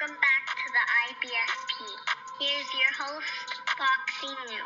Welcome back to the IBSP. Here's your host, Boxing New.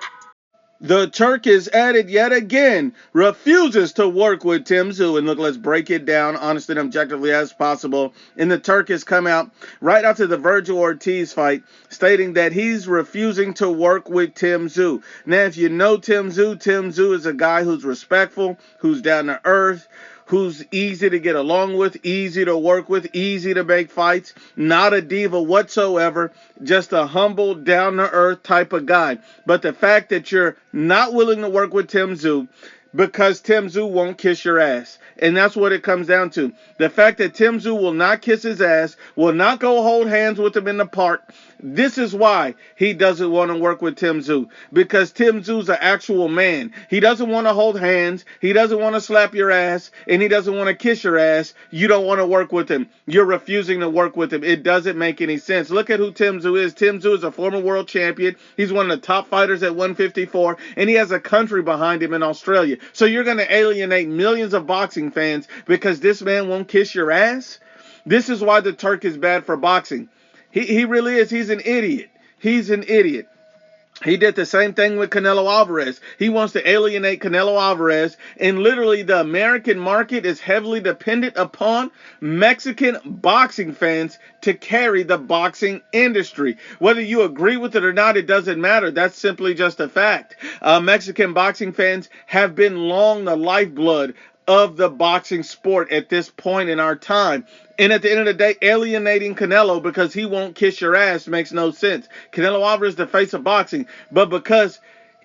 The Turk is at it yet again, refuses to work with Tim Tszyu. And look, let's break it down honestly and objectively as possible. And the Turk has come out right after the Virgil Ortiz fight, stating that he's refusing to work with Tim Tszyu. Now, if you know Tim Tszyu is a guy who's respectful, who's down to earth, who's easy to get along with, easy to work with, easy to make fights, not a diva whatsoever, just a humble, down-to-earth type of guy. But the fact that you're not willing to work with Tim Tszyu because Tim Tszyu won't kiss your ass. And that's what it comes down to. The fact that Tim Tszyu will not kiss his ass, will not go hold hands with him in the park. This is why he doesn't want to work with Tim Tszyu. Because Tim Tszyu's an actual man. He doesn't want to hold hands. He doesn't want to slap your ass. And he doesn't want to kiss your ass. You don't want to work with him. You're refusing to work with him. It doesn't make any sense. Look at who Tim Tszyu is. Tim Tszyu is a former world champion. He's one of the top fighters at 154. And he has a country behind him in Australia. So you're going to alienate millions of boxing fans because this man won't kiss your ass? This is why the Turk is bad for boxing. He really is. He's an idiot. He's an idiot. He did the same thing with Canelo Alvarez. He wants to alienate Canelo Alvarez, and literally the American market is heavily dependent upon Mexican boxing fans to carry the boxing industry. Whether you agree with it or not, it doesn't matter. That's simply just a fact. Mexican boxing fans have been long the lifeblood of the boxing sport at this point in our time. And at the end of the day, alienating Canelo because he won't kiss your ass makes no sense. Canelo Alvarez is the face of boxing. But because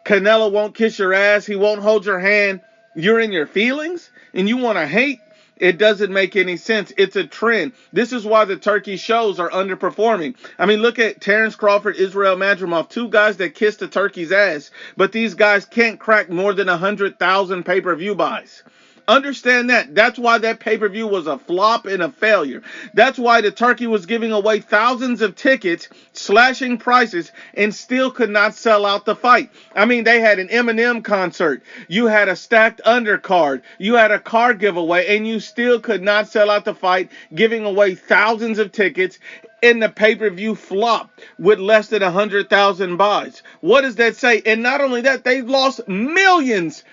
Canelo won't kiss your ass, he won't hold your hand, you're in your feelings and you want to hate? It doesn't make any sense. It's a trend. This is why the Turkey shows are underperforming. I mean, look at Terrence Crawford, Israel Madrimov, two guys that kissed the Turkey's ass. But these guys can't crack more than 100,000 pay-per-view buys. Understand that. That's why that pay-per-view was a flop and a failure. That's why the Turkey was giving away thousands of tickets, slashing prices, and still could not sell out the fight. I mean, they had an Eminem concert. You had a stacked undercard. You had a car giveaway, and you still could not sell out the fight, giving away thousands of tickets. And the pay-per-view flopped with less than 100,000 buys. What does that say? And not only that, they've lost millions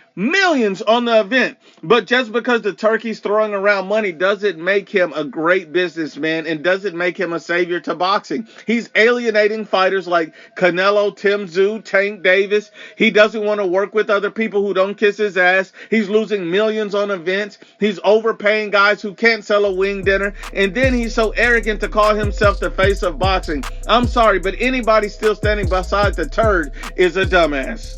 on the event. But just because the Turkey's throwing around money doesn't make him a great businessman and doesn't make him a savior to boxing. He's alienating fighters like Canelo, Tim Tszyu, Tank Davis. He doesn't want to work with other people who don't kiss his ass. He's losing millions on events. He's overpaying guys who can't sell a wing dinner. And then he's so arrogant to call himself the face of boxing. I'm sorry, but anybody still standing beside the turd is a dumbass.